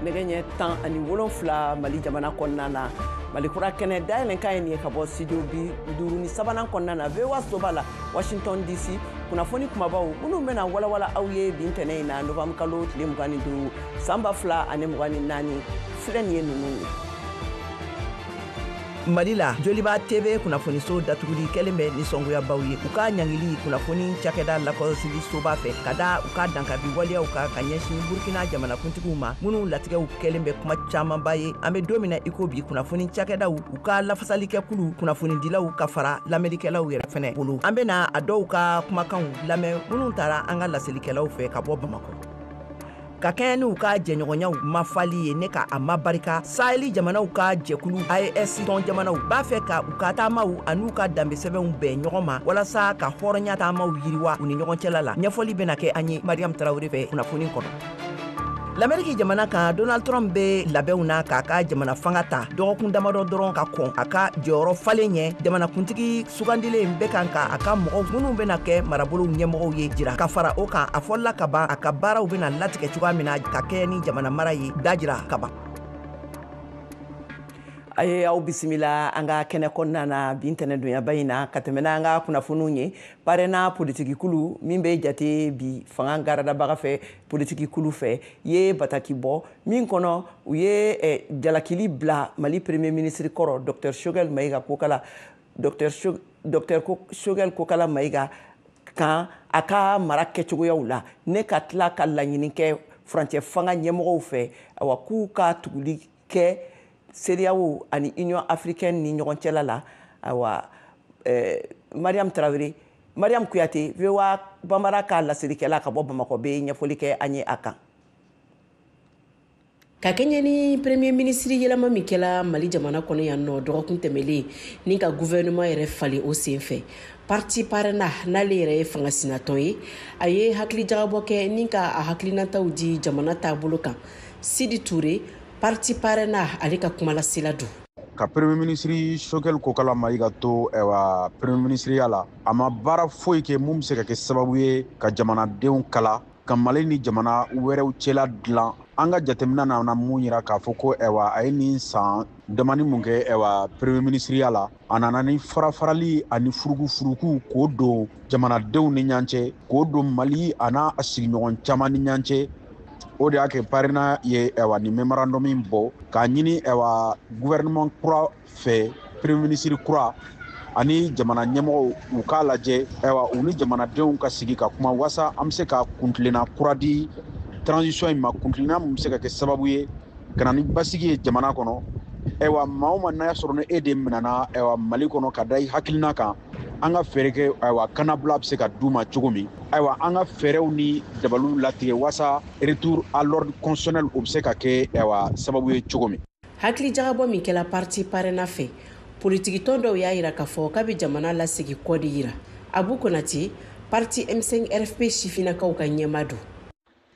nɛgɛ tan ani wolonfila Mali jamana kɔnɔna na Mali kura kɛnɛ dayɛlɛn ka ye nin ye ka bɔ studio bi duuru ni sabanan kɔnɔna na VOA so b'a la Washington DC kunnafoni kumabaw minnu bɛna walawala aw ye bi ntɛnɛ in na novembre kalo tile 25 san 2024 filɛ nin ye ninnu ye. Mali la Joliba TV kunnafoniso datuguli kɛlen bɛ nisɔngoyabaw ye u ka ɲangili kunnafoni cakɛda lakɔlɔsili soba fɛ ka da u ka dankabi waleyaw ka ɲɛsin Burkina jamanakuntigiw ma minnu latigɛw kɛlen bɛ kuma camanba ye an bɛ don min na iko bi kunnafoni cakɛdaw u ka lafasalikɛkulu kunnafonidilaw ka fara lamɛnnikɛlaw yɛrɛ fɛnɛ bolo an bɛna a dɔw ka kumakanw lamɛn minnu taara an ka laselikɛlaw fɛ ka bɔ Bamakɔ ka kɛɲɛ n'u ka jɛɲɔgɔnyaw mafali ye ne ka a mabarika Saheli jamanaw ka jɛkulu AES tɔn jamanaw b'a fɛ ka u ka taamaw an'u ka danbesɛbɛnw bɛn ɲɔgɔn ma walasa ka hɔrɔnya taamaw yiriwa u ni ɲɔgɔn cɛla la ɲɛfɔli bɛna kɛ an ye Mariam Tarawele fɛ kunnafoni kɔnɔ. L'Amérique jamana kan Donald Trump be labɛnw na k'a ka jamana fanga ta dɔgɔkun damadɔ dɔrɔn ka kɔn a ka jɔyɔrɔ falen ɲɛ jamanakuntigi sugandilen bɛ kan ka a ka mɔgɔw minnu bɛna kɛ marabolow ɲɛmɔgɔw ye jira ka fara o kan a fɔlɔla ka ban a ka baaraw bɛna latigɛ cogoya min na ka kɛ ni jamana mara ye dajira ka ban. Aye aw bisimila an ka kɛnɛ kɔnɔna na bi ntɛnɛ donyaba in na ka tɛmɛ n'an ka kunnafoniw ye parena politiki kulu min bɛ jate bi fanga garadabaga fɛ politiki kulu fɛ ye bataki bɔ min kɔnɔ u ye jalakili bila Mali premier ministre kɔrɔ Dr Choguel Maïga Kokala Dr Choguel Kokala Maïga kan a ka mara kɛcogoyaw la ne ka tila ka laɲini kɛ furancɛ fanga ɲɛmɔgɔw fɛ awa k'u ka tuguli kɛ CEDEAO ani Union africaine ni ɲɔgɔn cɛla la awa Mariam Tarawele Mariam Kuyate VOA Bambara ka laselikɛla ka bɔ Bamakɔ bɛ ɲɛfɔli kɛ an ye a kan. Ka kɛɲɛ ni premier ministre yɛlɛma min kɛla Mali jamana kɔnɔ yan nɔ dɔgɔkun tɛmɛlen ni ka gouvernement yɛrɛ falen o senfɛ parti parena n'ale yɛrɛ ye fangasinatɔn ye a ye hakili jagabɔ kɛ ni ka a hakilinataw di jamana taabolo kan Sidi Touré parti parena ale ka kumalasela don. Ka premier ministre Choguel Kokala Maïga to premier ministre yala a ma baara foyi kɛ mun bɛ se ka kɛ sababu ye ka jamanadenw kala ka Mali ni jamana wɛrɛw cɛla dilan an ka jateminɛ na mun yira k'a fɔ ko a ye nin san damani mun kɛ premier ministre yala a nana ni farafarali ani furuku k'o don jamanadenw ni ɲɔgɔn cɛ k'o don Mali a n'a sigiɲɔgɔn caman ni ɲɔgɔn cɛ. O de y'a kɛ parena ye ni memorandum min bɔ k'a ɲini gouvernement kura fɛ premier ministre kura ani jamana ɲɛmɔgɔw u k'a lajɛ u ni jamanadenw ka sigi ka kuma wasa an bɛ se ka kuntilenna kura di transition in ma kuntilenna mun bɛ se ka kɛ sababu ye ka na ni basigi ye jamana kɔnɔ maa o maa n'a y'a sɔrɔ ni e de minɛna Mali kɔnɔ ka da i hakilina kan an ka fɛɛrɛ kɛ kanabila bɛ se ka d'u ma cogo min an ka fɛɛrɛw ni dabaliw latigɛ wasa retour à l'ordre constitutionnel o bɛ se ka kɛ sababu ye cogo min. Hakili jagabɔ min kɛla parti parena fɛ politiki tɔn dɔw y'a yira k'a fɔ k'a bɛ jamana lasegi kɔ de yira Abu Konate parti M5 RFP sifinnakaw ka ɲɛmaa don.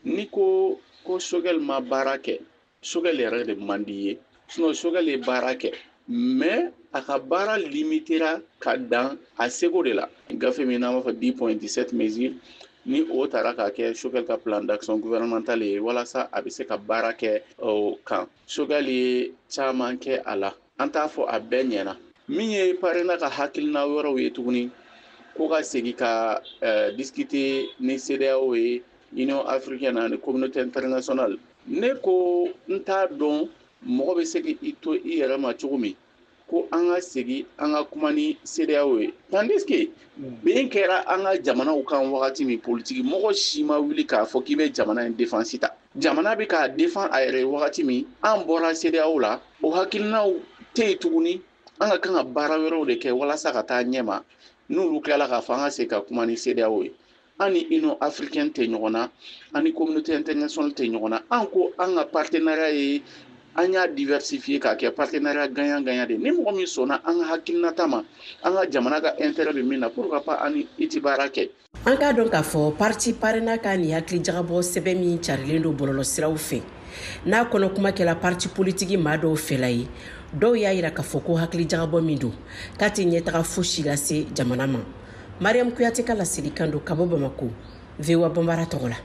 Ni ko Choguel ma baara kɛ Choguel yɛrɛ de man di ye sinon Choguel ye baara kɛ mais a ka baara limitera ka dan a seko de la gafe min n'an b'a fɔ 10.17 mesures ni o taara ka kɛ Choguel ka plan d'action gouvernemental ye walasa a bɛ se ka baara kɛ o kan Choguel ye caman kɛ a la an t'a fɔ a bɛɛ ɲɛna min ye parena ka hakilina wɛrɛw ye tuguni ko ka segin ka discuter ni CEDEAO ye Union africaine ani communauté internationale ne ko n t'a dɔn mɔgɔ bɛ se k'i to i yɛrɛ ma cogo min ko an ka segin an ka kuma ni CEDEAO ye tandis que bɛn kɛra an ka jamanaw kan wagati min politiki mɔgɔ si ma wuli k'a fɔ k'i bɛ jamana in défense ta jamana bɛ k'a défend a yɛrɛ wagati min an bɔra CEDEAO la o hakilinaw tɛ yen tuguni an ka kan ka baara wɛrɛw de kɛ walasa ka taa ɲɛma n'olu tilala k'a fɔ an ka segin ka kuma ni CEDEAO ye ani Union africaine tɛ ɲɔgɔn na ani communauté internationale tɛ ɲɔgɔn na an ko an ka partenariat ye an y'a diversifier k'a kɛ partenariat gagnant-gagnant de ni mɔgɔ min sɔnna an ka hakilinata ma an ka jamana ka intérêt bɛ min na pourquoi pas ani i tɛ baara kɛ. An k'a dɔn k'a fɔ parti parena ka nin hakili jagabɔ sɛbɛn min carilen don bɔlɔlɔsiraw fɛ n'a kɔnɔ kuma kɛla parti politiki maa dɔw fɛla ye dɔw y'a yira k'a fɔ ko hakili jagabɔ min don k'a tɛ ɲɛtaga fosi lase jamana ma. Mariam Kuyate ka laselikan don ka bɔ Bamako VOA Bambara tɔgɔ la.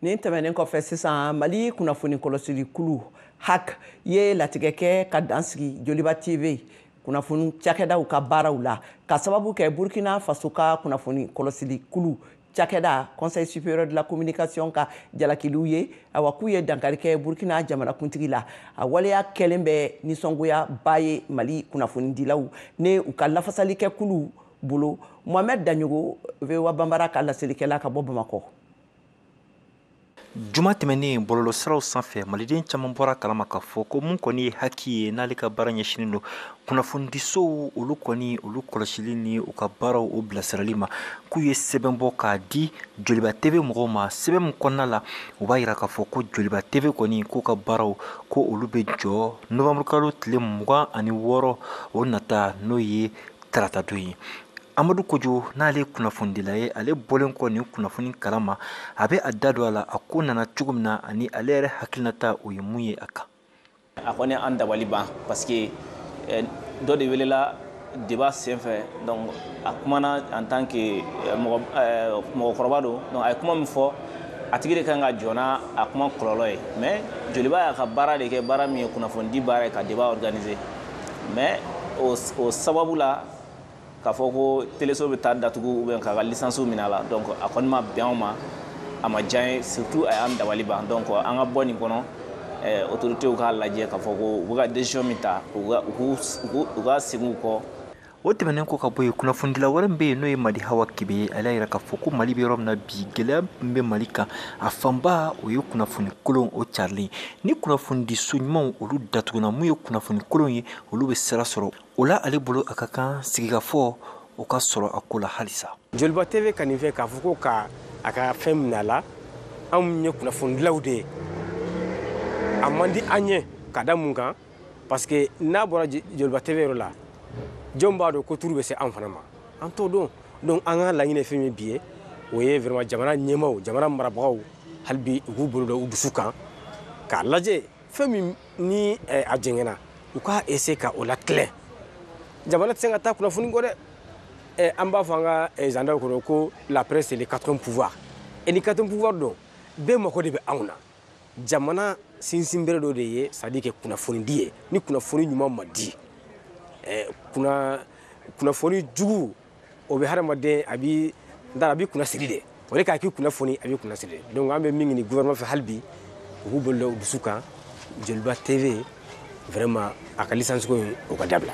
nin tɛmɛnen kɔfɛ sisan Mali kunnafoni kɔlɔsili kulu HAC ye latigɛ kɛ ka dan sigi Joliba TV kunnafoni cakɛdaw ka baaraw la ka sababu kɛ Burkina Faso ka kunnafoni kɔlɔsili kulu cakɛda Conseil supérieur de la communication ka jalakiliw ye awa k'u ye dankari kɛ Burkina jamanakuntigi la a waleya kɛlen bɛ nisɔngoya ba ye Mali kunnafonidilaw ne u ka lafasali kɛ kulu bolo Mohamed Daɲogo VOA Bambara ka laselikɛla ka bɔ Bamakɔ. Juma tɛmɛnen bɔlɔlɔsiraw sanfɛ maliden caman bɔra kalama k'a fɔ ko mun kɔni ye haki ye n'ale ka baara ɲɛsinen don kunnafonidisow olu kɔni olu kɔlɔsili ni u ka baaraw o bilasirali ma k'u ye sɛbɛn bɔ k'a di Joliba TV mɔgɔw ma sɛbɛn min kɔnɔna la u b'a yira k'a fɔ ko Joliba TV kɔni k'u ka baaraw ko olu bɛ jɔ Novembre kalo tile 26 o nata n'o ye tarata don ye. Amadou Kojo n'ale kunnafonidila ye ale bɔlen kɔ nin kunnafoni kalama a bɛ a da don a la a ko nana cogo min na ani ale yɛrɛ hakilinata o ye mun ye a kan. A kɔni an dabali ban parce que dɔ de welela débat senfɛ donc a kumana en tant que mɔgɔkɔrɔba don donc a ye kuma min fɔ a tigi de kan ka jɔna a kuma kɔlɔlɔ ye mais Joliba y'a ka baara de kɛ baara min ye kunnafonidi baara ye ka débat organiser mais o sababu la k'a fɔ ko téléso bɛ taa datugu ou bien k'a ka licence minɛ a la donc a kɔni ma bɛn anw ma a ma diya n ye surtout a y'an dabali ban donc an ka bɔ nin kɔnɔ autorités k'a lajɛ k'a fɔ ko u bɛ ka décision min ta u ka segin u kɔ. O tɛmɛnen ko ka bɔ yen kunnafonidila wɛrɛ min bɛ yen n'o ye Madi Hawa Kebe ye ale y'a yira k'a fɔ ko Mali bɛ yɔrɔ min na bi gɛlɛya min bɛ Mali kan a fanba o ye kunnafoni kolon o carilen ni kunnafonidiso ɲumanw olu datuguna mun ye kunnafoni kolon ye olu bɛ sira sɔrɔ o la ale bolo a ka kan sigikafɔ o ka sɔrɔ a ko la halisa. Joliba TV ka nin fɛ k'a fɔ ko ka a ka fɛn minɛ a la anw ye kunnafonidilaw de ye a man di an ye ka da mun kan parce que n'a bɔra Joliba TV yɔrɔ la jɔn b'a dɔn ko turu bɛ se an fana ma an t'o dɔn donc an ka laɲini fɛn min bi ye o ye vraiment jamana ɲɛmaaw jamana marabagaw hali bi u k'u bolo da u dusu kan k'a lajɛ fɛn min ni a jɛngɛnna u k'a essayer ka o latilen jamana tɛ se ka taa kunnafoni kɔ dɛ an b'a fɔ an ka gendarme kɔnɔ ko la presse c'est le quatrième pouvoir et ni quatrième pouvoir dɔn bɛɛ mako de bɛ anw na jamana sinsinbere dɔ de ye c'est à dire que kunnafonidi ye ni kunnafoni ɲuman ma di kunnafoni jugu o bɛ hadamaden a b'i kunnasiri de o de k'a k'i kunnafoni a b'i kunnasiri de donc an bɛ min ɲini gouvernement fɛ hali bi u k'u bolo da u dusu kan Joliba TV vraiment a ka licence ko in o ka dabila.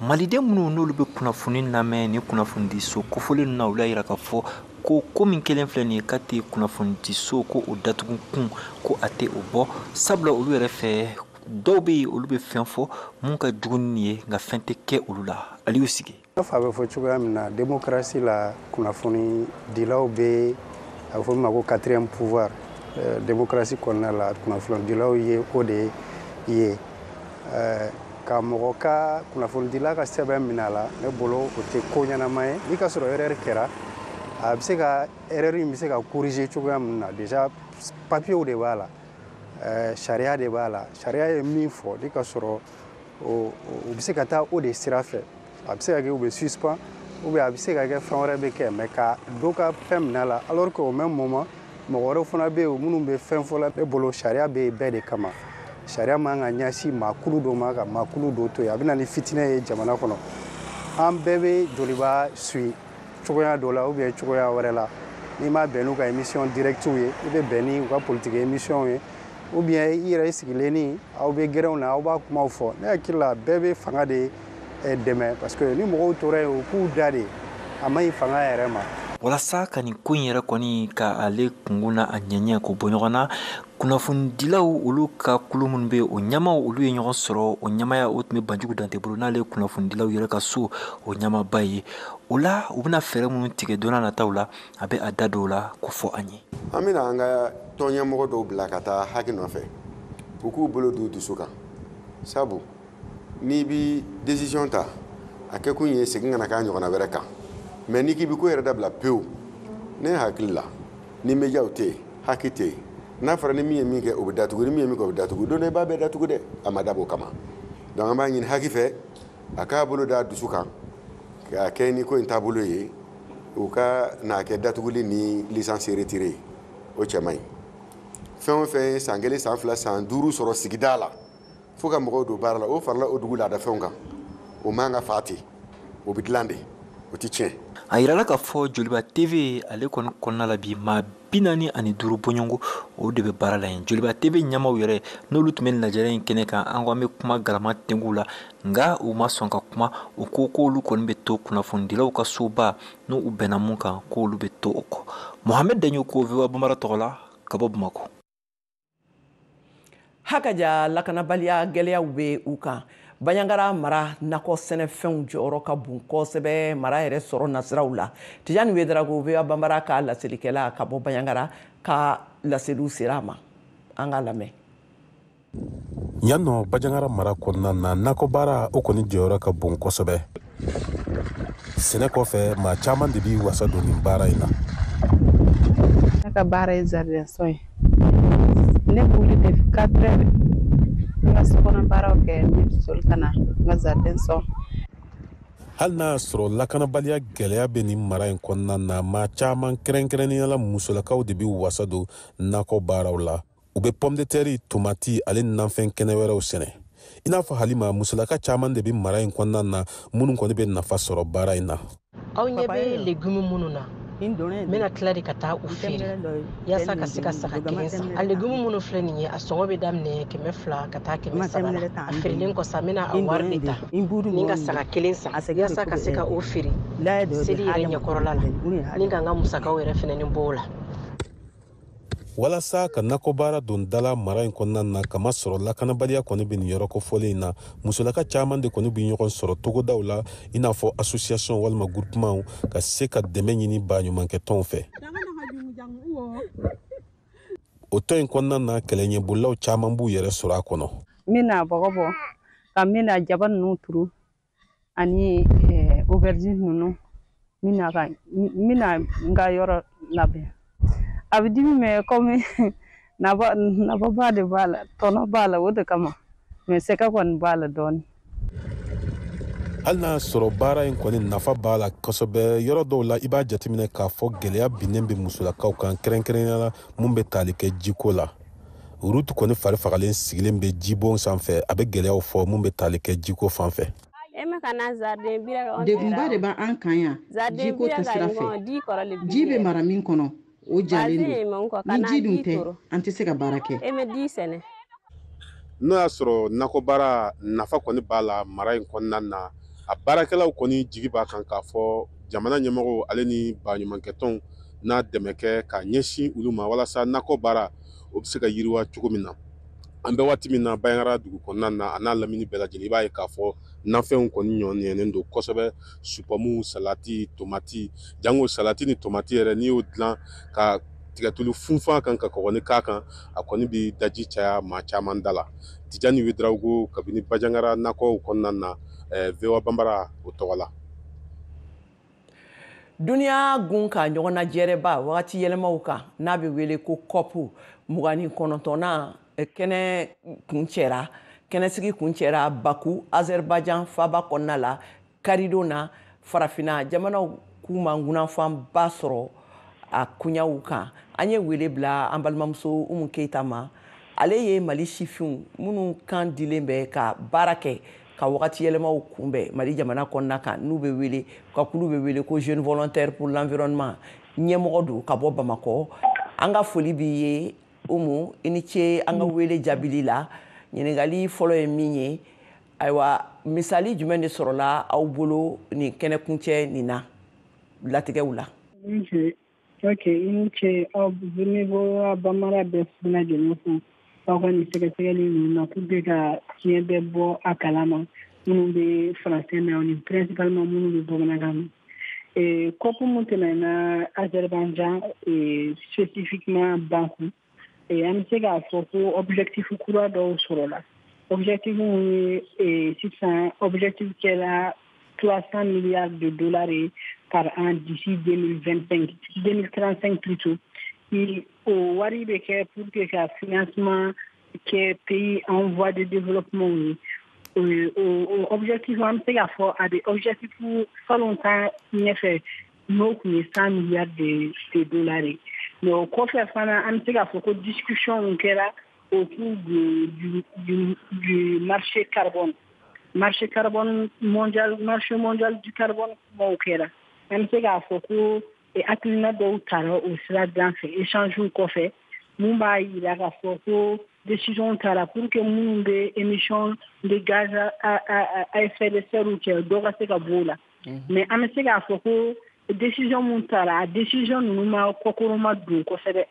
Maliden minnu n'olu bɛ kunnafoni lamɛn ni kunnafonidiso kofɔlen ninnu na olu y'a yira k'a fɔ ko min kelen filɛ nin ye k'a tɛ kunnafonidiso ko o datugu kun ko a tɛ o bɔ sabula olu yɛrɛ fɛ dɔw bɛ yen olu bɛ fɛn fɔ mun ka jugu ni ye nka fɛn tɛ kɛ olu la Aliyu Sigi. A bɛ fɔ cogoya min na démocratie la kunnafoni dilaw bɛ a bɛ fɔ min ma ko quatrième pouvoir démocratie kɔnɔna la kunnafoni dilaw ye o de ye ka mɔgɔ ka kunnafoni dila ka sɛbɛn minɛ a la ne bolo o tɛ ko ɲɛnama ye ni ka sɔrɔ erreur kɛra a bɛ se ka erreur in bɛ se ka corriger cogoya min na déjà papier de b'a la sariya de b'a la sariya ye min fɔ ni ka sɔrɔ o bɛ se ka taa o de sira fɛ a bɛ se ka kɛ u bɛ suspend ou bien a bɛ se ka kɛ fɛn wɛrɛ bɛ kɛ mais ka dɔ ka fɛn minɛ a la alors que au même moment mɔgɔ wɛrɛw fana bɛ yen minnu bɛ fɛn fɔ la ne bolo sariya bɛ yen bɛɛ de kama sariya man ka ɲɛsin maakulu dɔ ma ka maakulu dɔ to yen a bɛ na ni fitinɛ ye jamana kɔnɔ an bɛɛ bɛ Joliba suit cogoya dɔ la ou bien cogoya wɛrɛ la n'i ma bɛn n'u ka émission directive ye i bɛ bɛn ni u ka politique émission ye ou bien i yɛrɛ i sigilen ni aw bɛ gɛrɛnw na aw b'a kumaw fɔ ne hakili la bɛɛ bɛ fanga de dɛmɛ parce que ni mɔgɔw tora yen u k'u da de a ma ɲi fanga yɛrɛ ma. Walasa ka nin ko in yɛrɛ kɔni ka ale kungo na a ɲɛɲɛ k'o bɔ ɲɔgɔn na kunnafonidilaw olu ka kulu minnu bɛ o ɲɛmaw olu ye ɲɔgɔn sɔrɔ o ɲɛmaya o tun bɛ Banjugu Dante bolo n'ale ye kunnafonidilaw yɛrɛ ka so o ɲɛmaba ye o la u bɛna fɛɛrɛ minnu tigɛ don n'a nataw la a bɛ a da dɔw la k'o fɔ an ye. An bɛna an ka tɔnɲɛmɔgɔ dɔw bila ka taa haki nɔfɛ u k'u bolo d'u dusu kan sabu n'i bɛ décision ta a kɛ kun ye segin kana k'a ɲɔgɔnna wɛrɛ kan mais n'i k'i bɛ ko yɛrɛ dabila pewu ne hakili la ni médiaw tɛ yen haki tɛ yen n'a fɔra ni min ye min kɛ o bɛ datugu ni min ye min kɛ o bɛ datugu don dɔ i b'a bɛɛ datugu dɛ a ma dabɔ o kama donc an b'a ɲini haki fɛ a k'a bolo da dusu kan k'a kɛ ni ko in taabolo ye u ka n'a kɛ datuguli ni licence retirée o cɛ man ɲi fɛn o fɛn ye san 1 san 2 san 5 sɔrɔ sigida la fo ka mɔgɔw don baara la o farala o dugu laadafɛnw kan o man ka fa ten o bɛ dilan de o tɛ tiɲɛ. a yirala k'a fɔ Joliba TV ale kɔni kɔnɔna la bi maa 45 bɔɲɔgɔnko o de bɛ baara la yen. Joliba TV ɲɛmaw yɛrɛ n'olu tun bɛ lajɛrɛ in kɛnɛ kan an ko an bɛ kuma galama tɛngu la nka u ma sɔn ka kuma u ko k'olu kɔni bɛ to kunnafonidilaw ka soba n'u bɛnna mun kan k'olu bɛ to o kɔ. Mohamed Daɲo ko VOA Bambara tɔgɔ la ka bɔ Bamakɔ. Hakaja lakanabaliya gɛlɛyaw bɛ u kan. Baɲangara mara nakɔ sɛnɛfɛnw jɔyɔrɔ ka bon kosɛbɛ mara yɛrɛ sɔrɔ nasiraw la. Tijani Wederago VOA Bambara ka laselikɛla ka bɔ Baɲangara ka laseliw sera a ma. An ka lamɛn. Yan nɔ Baɲangara mara kɔnɔna na nakɔ baara o kɔni jɔyɔrɔ ka bon kosɛbɛ. Sɛnɛ kɔfɛ maa caman de bi wasa don nin baara in na. Ne ka baara ye jardin sɔn ye. Ne b'uli depuis 4 heures. N ka sokɔnɔ baaraw kɛ ne bɛ soli ka na n ka jardin sɔn. Hali n'a y'a sɔrɔ lakanabaliya gɛlɛya bɛ nin mara in kɔnɔna na maa caman kɛrɛnkɛrɛnnenya musolakaw de bi wasa don nakɔ baaraw la. U bɛ pomme de terre, tomati ale nanfɛn kɛnɛ wɛrɛw sɛnɛ. I n'a fɔ Halima musolaka caman de bi mara in kɔnɔna na minnu kɔni bɛ nafa sɔrɔ baara in na. Aw ɲɛ bɛ légumes minnu na n bɛna tila de ka taa u feere yaasa ka se ka saga kelen san. A légumes minnu filɛ nin ye a sɔngɔ bɛ daminɛ 200 ka taa 300 la. A feerelen kɔsa n bɛna a wari de ta ni ka saga kelen san yaasa ka se ka o feere seli yɛrɛ ɲɛkɔrɔla la ni ka n ka musakaw yɛrɛ fɛnɛ ni bɔ o la. Walasa ka nakɔ baara don dala mara in kɔnɔna na kama sɔrɔ lakanabaliya kɔni bɛ nin yɔrɔ kofɔlen in na musolaka caman de kɔni bɛ ɲɔgɔn sɔrɔ togodaw la i n'a fɔ association walima groupement ka se ka dɛmɛ ɲini baɲumankɛtɔnw fɛ. O tɔ in kɔnɔna na kɛlɛɲɛbolaw caman b'u yɛrɛ sɔrɔ a kɔnɔ. N bɛna bɔgɔ bɔ ka n bɛna jaba ninnu turu ani aubergine ninnu n bɛna n ka yɔrɔ labɛn. A bɛ dimi mɛ komi nafaba de b'a la tɔnɔ b'a la o de kama mɛ sɛgɛ kɔni b'a la dɔɔnin. Hali n'a sɔrɔ baara in kɔni nafa b'a la kosɛbɛ yɔrɔ dɔw la I b'a jateminɛ k'a fɔ gɛlɛya binnen bɛ musolakaw kan kɛrɛnkɛrɛnnenya la mun bɛ tali kɛ jiko la. Rutu kɔni fari fagalen sigilen bɛ jibon sanfɛ a bɛ gɛlɛyaw fɔ mun bɛ tali kɛ jiko fan fɛ. Degunba de b'an kan yan jiko tɛ sira fɛ ji bɛ mara min kɔnɔ o jalen don ni ji dun tɛ an tɛ se ka baara kɛ. N'o y'a sɔrɔ nakɔ baara nafa kɔni b'a la mara in kɔnɔna na a baarakɛlaw kɔni jigi b'a kan k'a fɔ jamana ɲɛmɔgɔw ale ni baɲumankɛtɔnw n'a dɛmɛ kɛ ka ɲɛsin olu ma walasa nakɔ baara o bɛ se ka yiriwa cogo min na. An bɛ waati min na Baɲangara dugu kɔnɔna na a n'a lamini bɛɛ lajɛlen I b'a ye k'a fɔ nafɛnw kɔni ɲɔɲɛnen don kosɛbɛ supamu salati tomati jango salati ni tomati yɛrɛ n'i y'o dilan ka tigɛtulu funfun kan ka kɔgɔni k'a kan a kɔni bɛ daji caya maa caman da la. Tijani Wederago kabini Baɲangara nakɔw kɔnɔna na VOA Bambara o tɔgɔ la. Duniya gun ka ɲɔgɔn najɛrɛba wagati yɛlɛmaw kan n'a bɛ wele ko COP 29nan kɛnɛ kuncɛra kɛnɛsigi kuncɛra Baku Azerbaïdjan faaba kɔnɔna la Karidon na farafina jamanaw k'u ma ŋunafanba sɔrɔ a kuɲaw kan. An ye wele bila an balimamuso Umu Keita ma ale ye Mali sifinw minnu kan dilen bɛ ka baara kɛ ka wagati yɛlɛmaw kunbɛn Mali jamana kɔnɔna kan n'u bɛ wele ka kulu bɛ wele ko Jeunes Volontaires pour l'Environnement ɲɛmɔgɔ don ka bɔ Bamakɔ. An ka foli b'i ye Umu I ni ce an ka wele jaabili la. Ɲininkali fɔlɔ ye min ye ayiwa misali jumɛn de sɔrɔla aw bolo nin kɛnɛkuncɛ nin na latigɛw la. Ok, I ni ce aw ne bɔ Bambara bɛɛ fo lajɛlen fo aw ka nin sɛgɛsɛgɛli ninnu na pour que ka tiɲɛ bɛɛ bɔ a kalama minnu bɛ français mɛn ani principalement minnu bɛ bamanankan mɛn. COP mun tɛmɛna Azerbaïdjan spécifiquement Baku an bɛ se k'a fɔ ko objectif kura dɔw sɔrɔla. Objectif mun ye sisan objectif kɛra 300 milliards de dollars par an d'ici 2035 plutôt. O wari bɛ kɛ pour que ka financement kɛ pays en voie de développement ye. O objectif an bɛ se k'a fɔ a bɛ objectif fɔlɔ ta ɲɛfɛ n'o tun ye 100 milliards de dollars. Mais au kɔfɛ fana an bɛ se k'a fɔ ko discussion kɛra autour du marché carbone. Marché carbone mondial, marché mondial du carbone kumaw kɛra. An bɛ se k'a fɔ ko hakilina dɔw tara o sira dan fɛ échange kɔfɛ mun b'a yira k'a fɔ ko décision tara pour que minnu bɛ émission de gaz à effet de serre kɛ dɔ ka se ka bɔ o la. Mais an bɛ se k'a fɔ ko décision mun tara a décision ninnu ma kɔkɔrɔma don kosɛbɛ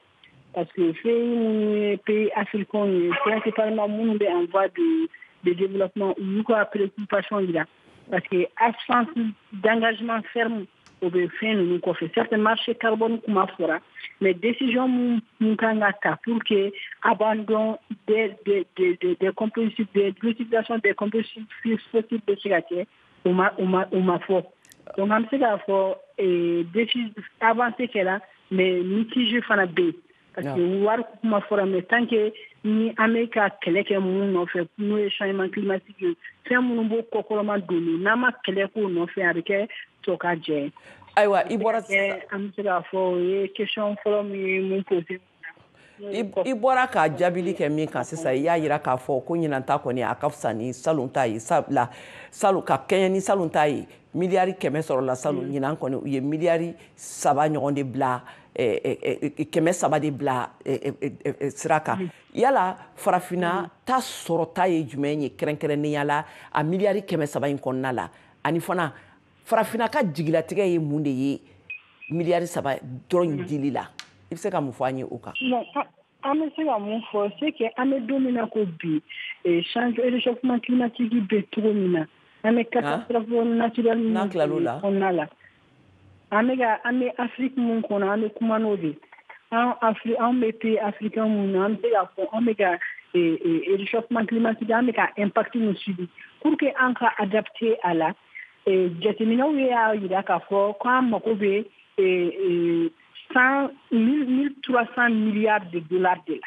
parce que fɛn minnu ye pays africains ye principalement minnu bɛ en voie de développement u y'u ka préoccupation yira parce que absence d'engagement ferme o bɛ fɛn ninnu kɔfɛ certes marché carbone kuma fɔra mais décision mun kan ka ta pour que abandon des combustibles de l'utilisation des combustibles fossiles bɛ se ka kɛ o ma fɔ. Donc an bɛ se k'a fɔ avancé kɛra mais mitige fana bɛ yen parce que wari kuma fɔra mais tant que ni an bɛ ka kɛlɛ kɛ mun nɔfɛ n'o ye changement climatique ye fɛn minnu b'o kɔkɔrɔma donni n'an ma kɛlɛ k'o nɔfɛ a bɛ kɛ to ka jɛ. Ayiwa i bɔra an bɛ se k'a fɔ o ye question fɔlɔ min ye mun posé. I bɔra ka jaabili kɛ min kan sisan i y'a yira k'a fɔ ko ɲinan ta kɔni a ka fisa ni salon ta ye sabula salon ka kɛɲɛ ni salon ta ye miliyari 100 sɔrɔla salon ɲinan kɔni u ye miliyari 3 ɲɔgɔn de bila 300 de bila sira kan yala farafina ta sɔrɔta ye jumɛn ye kɛrɛnkɛrɛnnenya la a miliyari 300 in kɔnɔna la ani fana farafina ka jigilatigɛ ye mun de ye miliyari 3 dɔrɔn dili la i bɛ se ka mun fɔ an ye o kan. An bɛ se ka mun fɔ c'est que an bɛ don min na ko bi réchauffement climatique bɛ cogo min na an bɛ catastrophe naturelle min kɔnɔna la an bɛ Afrique mun kɔnɔ an bɛ kuma n'o de an bɛ pays africain mun na an bɛ se ka fɔ an bɛ ka réchauffement climatique an bɛ ka impact min subir pour que an ka adapter a la jateminɛw y'a yira k'a fɔ k'an mago bɛ 1300 milliards de dollars de la.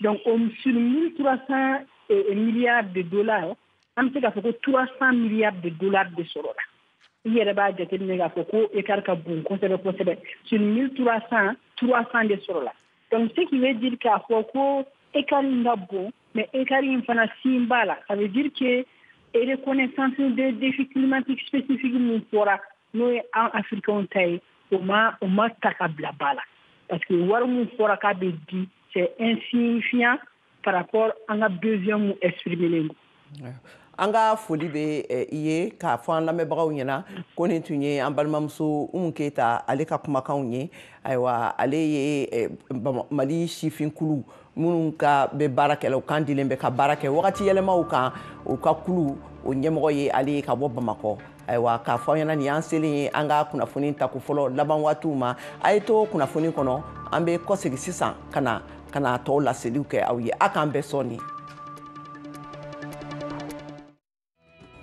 Donc, sur 1300 milliards de dollars, on peut dire que 300 milliards de dollars de soro la. Il y a des gens qui ont écart kabou, sur 1300, 300 de soro la. Donc, ce qui veut dire qu'il faut écart bon, mais écart infana simbala. Ça veut dire que la reconnaissance des défis climatiques spécifiques nous fera, nous en africains taille. O ma takabla bala parce que wari mun fɔra k'a bɛ di c'est insignifiant par rapport an ka besoin mun exprimer. An ka foli bɛ i ye k'a fɔ an lamɛnbagaw ɲɛna ko nin tun ye an balimamuso Umu Keyita ale ka kumakanw ye ayiwa ale ye Mali sifinkulu minnu ka bɛ baara kɛ la u kan dilen bɛ ka baara kɛ wagati yɛlɛmaw kan u ka kulu o ɲɛmɔgɔ ye ale ka bɔ Bamakɔ ayiwa k'a fɔ ɲɛna nin y'an selen ye an ka kunnafoni tako fɔlɔ laban waatiw ma a ye to kunnafoni kɔnɔ an bɛ kɔsegin sisan ka na tɔw laseliw kɛ aw ye a k'an bɛɛ sɔnni.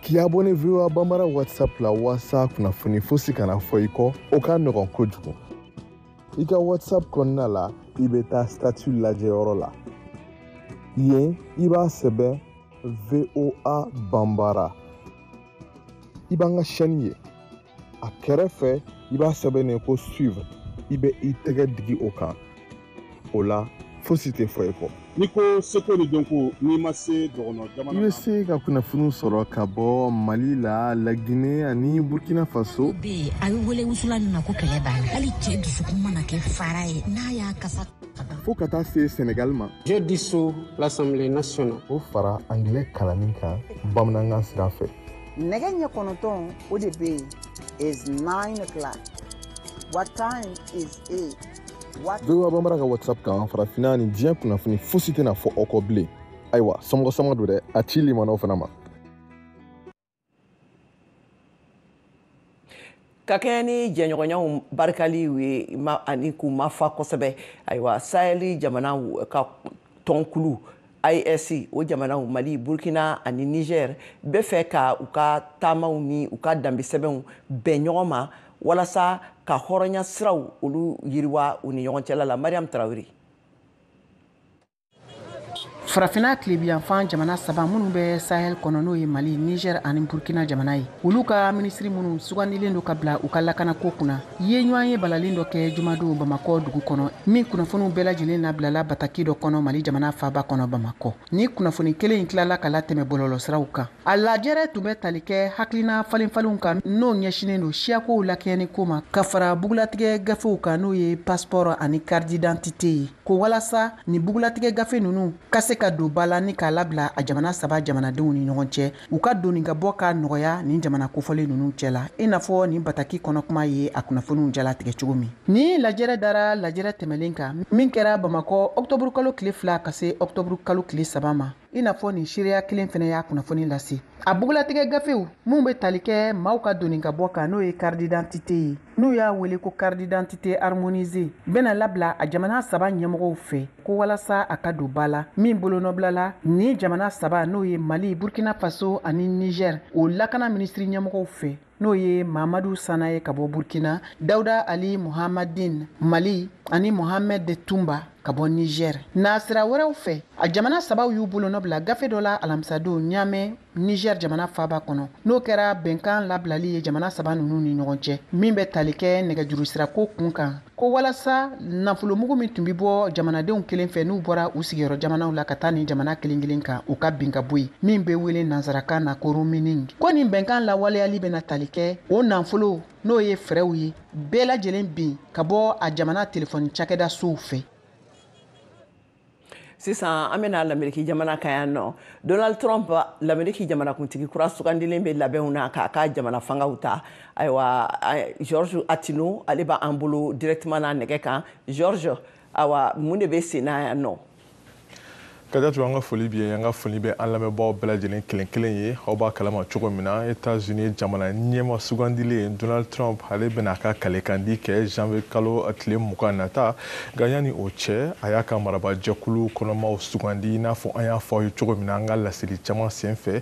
K'i abonné VOA Bambara WhatsApp la walasa kunnafoni fosi kana fɔ i kɔ o ka nɔgɔn kojugu. I ka WhatsApp kɔnɔna la i bɛ taa statut lajɛyɔrɔ la yen i b'a sɛbɛn VOA Bambara. I b'an ka chaîne ye a kɛrɛfɛ i b'a sɛbɛnnen ko suivre i bɛ i tɛgɛ digi o kan o la fosi tɛ fɔ i kɔ. N'i ko seko ni dɔnko n'i ma se dɔgɔnɔ jamana i bɛ se ka kunnafoni sɔrɔ ka bɔ Mali la Laginɛ ani Burkina Faso. Bɛ a bɛ wele wusula min na ko kɛlɛ banna hali cɛ dusukun mana kɛ fara ye n'a y'a kasa. Fo ka taa se Sénégal ma. Je dissous l'Assemblée nationale. O fara anglais kalanni kan bamanankan sira fɛ. Nɛgɛ ɲɛ 9 o de bɛ yen is 9 o'clock. What time is it? VOA Bambara ka WhatsApp kan farafina ni diɲɛ kunnafoni fosi tɛna fɔ aw kɔ bilen. Ayiwa sɔmɔgɔ don dɛ a ci limanaw fana ma. Ka kɛɲɛ ni jɛɲɔgɔnyaw barikaliw ye ani k'u mafa kosɛbɛ ayiwa Sahel jamanaw ka tɔnkulu IEC o jamanaw Mali Burkina ani Niger bɛ fɛ ka u ka taamaw ni u ka danbesɛbɛnw bɛn ɲɔgɔn ma walasa ka hɔrɔnya siraw olu yiriwa u ni ɲɔgɔn cɛla la. Mariam Traoré. Farafina tilebiyanfan jamana saba minnu bɛ Sahel kɔnɔ n'o ye Mali, Niger ani Burkina jamana ye. Olu ka ministre minnu sugandilen do ka bila u ka lakana ko kunna. Ye ɲɔgɔn ye balalen dɔ kɛ jumadon Bamakɔ dugu kɔnɔ. Min kunnafoniw bɛɛ lajɛlen labilala bataki dɔ kɔnɔ Mali jamana faaba kɔnɔ Bamakɔ. Ni kunnafoni kelen in tilala ka latɛmɛ bɔlɔlɔsiraw kan. A lajɛrɛ tun bɛ tali kɛ hakilina falenfalenw kan n'o ɲɛsinen do siyakow lakɛɲɛni ko ma ka fara bugulatigɛ gafew kan n'o ye passeport ani carte d'identité ye. Ko walasa ni bugulatigɛ gafe ninnu ka se ka don bala ni k'a labila a jamana saba jamanadenw ni ɲɔgɔn cɛ u ka doni ka bɔ ka nɔgɔya nin jamana kofɔlen ninnu cɛ la i n'a fɔ nin bataki kɔnɔ kuma ye a kunnafoniw jalatigɛ cogo min. Ni lajɛrɛ dara lajɛrɛ tɛmɛlen kan min kɛra Bamakɔ octobre kalo tile 2 ka se octobre kalo tile 3 ma i n'a fɔ nin seereya kelen fɛnɛ y'a kunnafoni lase. A bugulatigɛ gafew mun bɛ tali kɛ maaw ka doni ka bɔ kan n'o ye carte d'identité ye n'u y'a wele ko carte d'identité harmonisée bɛna labila a jamana saba ɲɛmɔgɔw fɛ ko walasa a ka don ba la min bolonɔbilala ni jamana saba n'o ye Mali, Burkina Faso ani Niger o lakana ministri ɲɛmɔgɔw fɛ n'o ye Mamadou Sanaye ka bɔ Burkina, Dawuda Ali Muhammadine Mali ani Mohamed Tumba ka bɔ Niger. Nasira wɛrɛw fɛ a jamana sabaw y'u bolonɔbila gafe dɔ la alamisadon Niamey Niger jamana faaba kɔnɔ n'o kɛra bɛnkan labilali ye jamana saba ninnu ni ɲɔgɔn cɛ min bɛ tali kɛ nɛgɛjurusirako kun kan ko walasa nafolomugu min tun bi bɔ jamanadenw kelen fɛ n'u bɔra u sigiyɔrɔ jamanaw la ka taa nin jamana kelen kelen kan u ka bin ka bɔ yen min bɛ wele nansarakan na ko roaming ko nin bɛnkan lawaleyali bɛna tali kɛ o nafolo n'o ye fɛrɛw ye bɛɛ lajɛlen bin ka bɔ a jamana telefɔni cakɛda sow fɛ. Sisan an bɛna l'Amérique jamana kan yan nɔ Donald Trump l'Amérique jamanakuntigi kura sugandilen bɛ labɛnw na k'a ka jamana fangaw ta ayiwa George Atino ale b'an bolo directement na nɛgɛ kan George awa mun de bɛ sen na yan nɔ. Kadatu an ka foli bi ye an ka foli bɛ an lamɛnbaaw bɛɛ lajɛlen kelen kelen ye aw b'a kalama cogo min na États-Unis jamana ɲɛma sugandilen Donald Trump ale bɛna a ka kalekandi kɛ janvier kalo tile 20 nata nka yanni o cɛ a y'a ka marabajɛkulu kɔnɔmaw sugandi i n'a fɔ an y'a fɔ aw ye cogo min na an ka laseli caman sen fɛ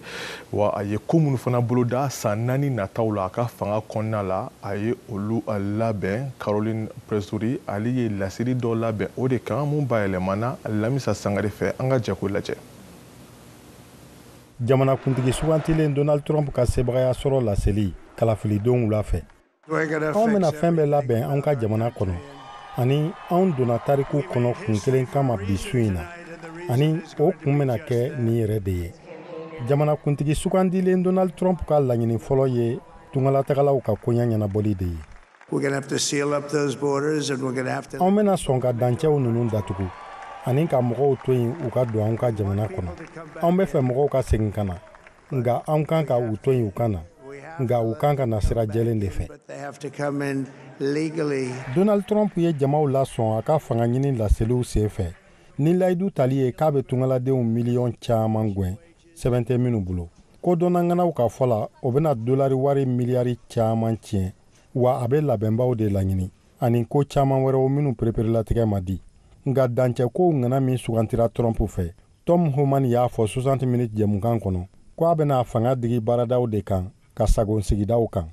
wa a ye ko minnu fana boloda san 4 nataw la a ka fanga kɔnɔna la a ye olu labɛn Caroline Presuri ale ye laseli dɔ labɛn o de kan mun bayɛlɛmana Lamisa Sangare fɛ an ka jako lajɛ. Jamanakuntigi sugantilen Donald Trump ka sebagaya sɔrɔ laseli kalafilidenw wula fɛ. Anw bɛna fɛn bɛɛ labɛn anw ka jamana kɔnɔ ani anw donna tariku kɔnɔ kun kelen kama bi su in na ani o kun bɛna kɛ nin yɛrɛ de ye. Jamanakuntigi sugandilen Donald Trump ka laɲini fɔlɔ ye tungalatagalaw ka koɲa ɲɛnabɔli de ye. Anw bɛna sɔn ka dancɛw ninnu datugu ani ka mɔgɔw to yen u ka don anw ka jamana kɔnɔ. Anw bɛ fɛ mɔgɔw ka segin ka na nka anw kan ka u to yen u ka na nka u kan ka na sira jɛlen de fɛ. Donald Trump ye jamaw lasɔn a ka fanga ɲini laseliw sen fɛ ni layidu tali ye k'a bɛ tungaladenw miliyɔn caman gwɛn sɛbɛn tɛ minnu bolo. Ko dɔnnanganaw ka fɔ la o bɛna dolari wari miliyari caman tiɲɛ wa a bɛ labɛnbaw de laɲini ani ko caman wɛrɛw minnu pereperelatigɛ ma di. Nka dancɛ kow ŋana min sugantira Trump fɛ Tom Homan y'a fɔ 60 minutes jɛmukan kɔnɔ ko a bɛna fanga digi baaradaw de kan ka sagon sigidaw kan.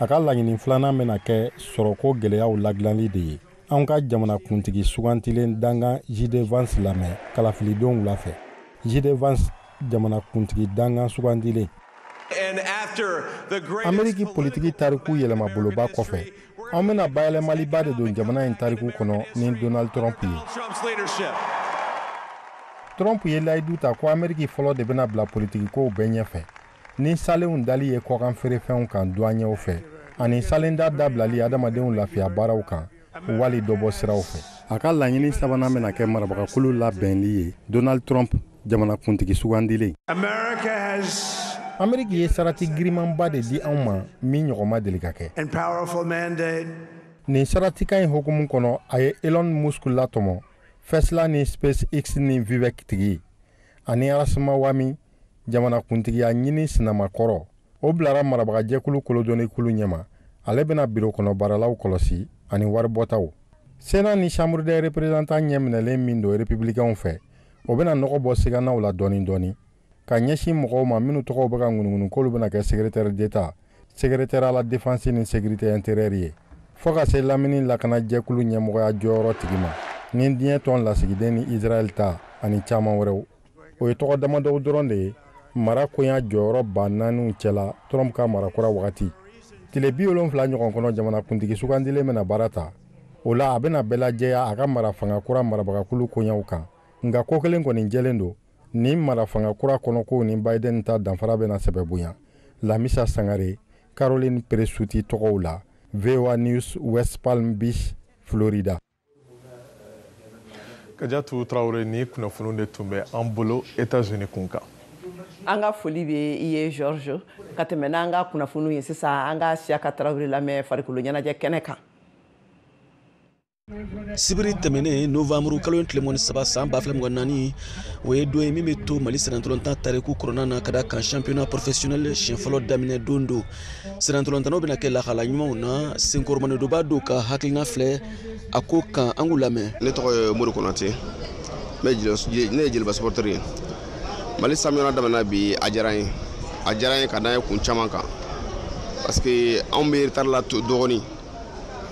A ka laɲini filanan bɛna kɛ sɔrɔko gɛlɛyaw ladilanli de ye. Anw ka jamanakuntigi sugantilen dangan J.D. Vance lamɛn kalafilidenw wula fɛ. J.D. Vance jamanakuntigi dangan sugandilen. Ameriki politiki tariku yɛlɛma boloba kɔfɛ anw bɛna bayɛlɛmaliba de don jamana in tariku kɔnɔ ni Donald Trump ye. Trump ye layidu ta ko Ameriki fɔlɔ de bɛna bila politiki kow bɛɛ ɲɛfɛ ni salenw dali ye kɔkan feerefɛnw kan douaniers fɛ ani salenda dabilali adamadenw lafiya baaraw kan wali dɔbɔ siraw fɛ. A ka laɲini sabanan bɛna kɛ marabagakulu labɛnli ye Donald Trump jamanakuntigi sugandilen. Ameriki ye sarati girimanba de di anw ma min ɲɔgɔnma deli ka kɛ. Nin saratikan in hokumu kɔnɔ a ye Elon Musk latɔmɔ Tesla ni SpaceX ni Vivek tigi ani Arasima Wami jamanakuntigiya ɲini sinamakɔrɔ o bilara marabagajɛkulu kolodɔnikulu ɲɛma ale bɛna biro kɔnɔ baaralaw kɔlɔsi ani waribɔtaw. Sénat ni Chambre des représentants ɲɛminɛlen min don républicains fɛ o bɛna nɔgɔ bɔ siganaw la dɔɔni dɔɔni ka ɲɛsin mɔgɔw ma minnu tɔgɔw bɛ ka ŋunuŋunu k'olu bɛna kɛ secrétaire d'État secrétaire à la défense ni sécurité intérieure ye fo ka se lamini lakanajɛkulu ɲɛmɔgɔya jɔyɔrɔ tigi ma ni diɲɛ tɔn lasigiden ni Israel ta ani caman wɛrɛw. O ye tɔgɔ damadɔw dɔrɔn de ye mara koɲa jɔyɔrɔ ba naaniw cɛla Trump ka marakura wagati. Tile 70 ɲɔgɔn kɔnɔ jamanakuntigi sugandilen bɛna baara ta. O la a bɛna bɛɛ lajɛya a ka mara fanga kura marabagakulu koɲaw kan. Nka ko kelen kɔni jɛlen don, ni mara fanga kura kɔnɔkow ni Biden ta danfara bɛna sɛbɛ bonya. Lamisa Sangare, Caroline Peresuti tɔgɔw la, VOA News, West Palm Beach, Florida. Kadiatou Traoré ni kunnafoniw de tun bɛ an bolo États-Unis kun kan. An ka foli bɛ i ye Georges ka tɛmɛ n'an ka kunnafoniw ye sisan an ka Siaka Traoré lamɛn farikolo ɲɛnajɛ kɛnɛ kan. Sibiri tɛmɛnen novembre kalo in tile 13 san 2024 o ye don ye min bɛ to Mali sɛnɛntɔlɔntan tariku kɔnɔna na ka da kan championnat professionnel siɲɛ fɔlɔ daminɛ don do. Sɛnɛntɔlɔntanaw bɛna kɛ lahala ɲumanw na senkɔrɔmanedoba do ka hakilina filɛ a ko kan an k'u lamɛn. Ne tɔgɔ ye Mori Konate ne ye jeliba supporter ye. Mali championnat daminɛ bi a diyara n ye ka da kun caman kan parce que anw bɛ retard la dɔɔnin.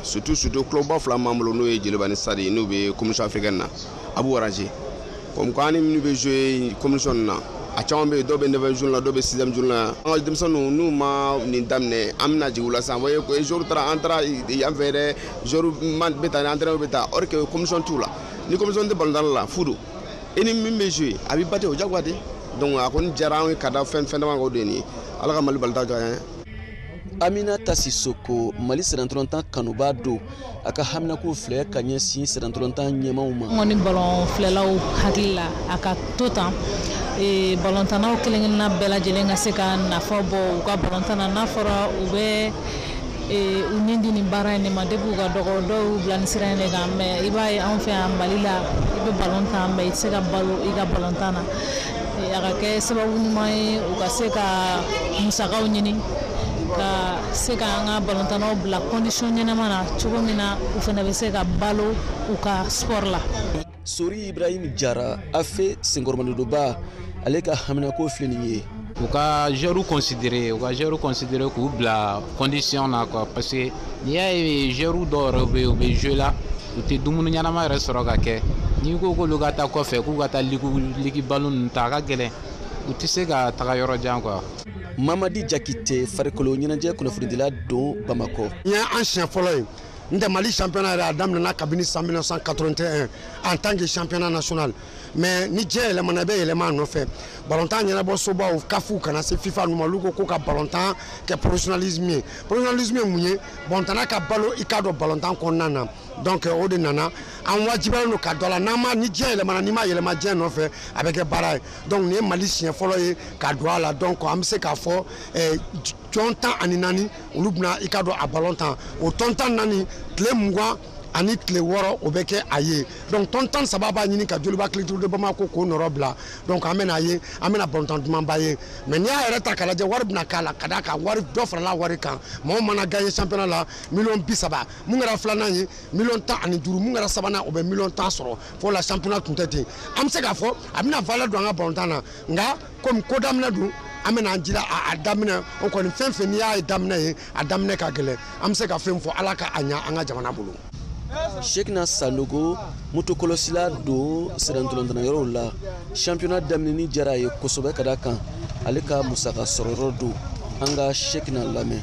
Surtout club fila membres n'o ye Jeliba ni Sadi n'u bɛ commission africaine na a b'u arranger comme quand minnu bɛ jouer commission na a caman bɛ dɔw bɛ 9e jour la dɔw bɛ 6e jour la an ka denmisɛnninw n'u ma nin daminɛ an bɛna jigin u la sisan voyez jour taara an taara yan fɛ dɛ jour bɛ taa entraîneur bɛ taa or que commission t'u la ni commission tɛ ballon la fu don e ni min bɛ jouer a bɛ bate o jagoya de donc a kɔni diyara an ye ka da fɛn dama kan o de ye nin ye Ala ka Mali balita jɔ an ye. Aminata Sissoko, Mali sɛnɛntɔlɔntan kanuba do a ka haminako filɛ ka ɲɛsin sɛnɛntɔlɔntan ɲɛmaw ma. N kɔni ballon filɛlaw hakili la a ka to tan ballontannaw kelen-kelenna bɛɛ lajɛlen ka se ka nafa bɔ u ka ballontan na n'a fɔra u bɛ u ɲin di nin baara in de ma depuis u ka dɔgɔ dɔw bila ni sira in de kan mais i b'a ye anw fɛ yan Mali la i bɛ ballontan mais i tɛ se ka balo i ka ballontan na a ka kɛ sababu ɲuman ye u ka se ka musakaw ɲini ka se ka an ka ballontannaw bila condition ɲɛnama na cogo min na u fana bɛ se ka balo u ka sport la. Sori Ibrahim Jara a fait senkɔrɔmanedoba ale ka haminako filɛ nin ye. U ka joueurs considérés k'u bila condition na quoi parce que n'i y'a ye joueurs dɔw yɛrɛ bɛ yen u bɛ jouer la u tɛ dumuni ɲɛnama yɛrɛ sɔrɔ ka kɛ n'i ko k'olu ka taa kɔfɛ k'u ka taa ligi balo ninnu ta a ka gɛlɛn u tɛ se ka taga yɔrɔ jan quoi. Mamadi Jakite farikolo ɲɛnajɛ kunnafonidila don Bamako. N ye an siɲɛ fɔlɔ ye n tɛ Mali championnat yɛrɛ a daminɛna kabini san 1981 en tant que championnat national mais ni diɲɛ yɛlɛmana i bɛ yɛlɛma a nɔfɛ ballontan ɲɛnabɔ sobaw kafu kana se FIFA ninnu ma olu ko ka ballontan kɛ professionnalisme ye mun ye ballontanna ka balo i k'a dɔn ballontan kɔnɔna na donc o de nana an wajibiyalen don ka dɔ la n'an ma ni diɲɛ yɛlɛmana n'i ma yɛlɛma diɲɛ nɔfɛ a bɛ kɛ baara ye donc nin ye Mali siɲɛ fɔlɔ ye ka don a la donc an bɛ se k'a fɔ jɔn 14 olu bɛna i ka dɔn a ballontan o tɔn 14 tile 20 ani tile 6 o bɛ kɛ a ye donc tɔn 13 b'a ɲini ka Joliba Culture de Bamako k'o nɔrɔ bila donc an bɛna ye an bɛna ballontan dumanba ye mais n'i y'a yɛrɛ ta k'a lajɛ wari bɛna k'a la ka d'a kan wari dɔ farala wari kan mɔgɔ mana gagné championnat la $30,000 mun kɛra filanan ye $15,000 mun kɛra sabanan o bɛ $10,000 sɔrɔ fo la championnat tun tɛ ten an bɛ se k'a fɔ a bɛna valeur don an ka ballontan na nka comme ko daminɛ don an bɛna an jira a daminɛ o kɔni fɛn fɛn n'i y'a ye daminɛ ye a daminɛ ka gɛlɛn an bɛ se ka fɛn fɔ Ala ka a ɲa an ka jamana bolo. Shekina Sanogo motokɔlɔsila do sɛnɛntɔlɔntana yɔrɔw la championnat daminɛni diyara ye kosɛbɛ ka da kan ale ka musaka sɔrɔ yɔrɔ do an ka Shekina lamɛn.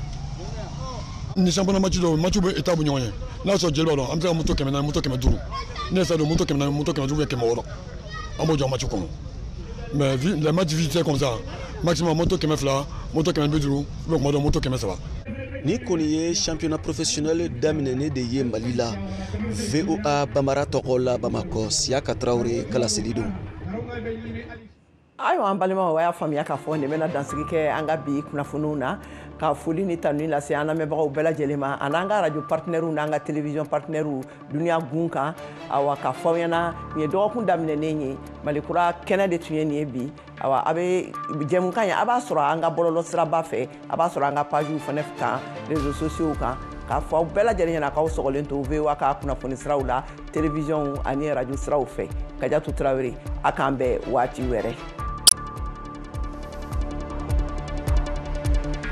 Ni championnat match bɛ état bɛ ɲɔgɔn ye n'a sɔrɔ jeli b'a dɔn an bɛ se ka moto 100 moto 500 ne yɛrɛ don moto 100 moto 500 600 an b'o jɔ match kɔnɔ mais les matchs vite comme ça maximum moto 200 moto 250 ou bien moto 300. Ni kɔni ye championnat professionnel daminɛnen de ye Mali la VOA Bamara tɔgɔ la Bamako Siaka Traoré kalaseli don. Ayiwa an balimaw a y'a faamuya k'a fɔ nin bɛna dansigi kɛ an ka bi kunnafoniw na ka foli ni tanuni lase an lamɛnbagaw bɛɛ lajɛlen ma ani an ka radio partenaires n'an ka télévision partenaires duniya gun kan awa ka fɔ ɲɛna nin ye dɔgɔkun daminɛnen ye Malikura kɛnɛ de tun ye nin ye bi awa a bɛ jɛmukan ye a b'a sɔrɔ an ka bɔlɔlɔ siraba fɛ a b'a sɔrɔ an ka pages fana kan réseaux sociaux kan k'a fɔ aw bɛɛ lajɛlen ɲɛna k'aw sɔgɔlen to VOA ka kunnafoni siraw la télévision ani radio siraw fɛ Kadiatou Traoré a k'an bɛn waati wɛrɛ.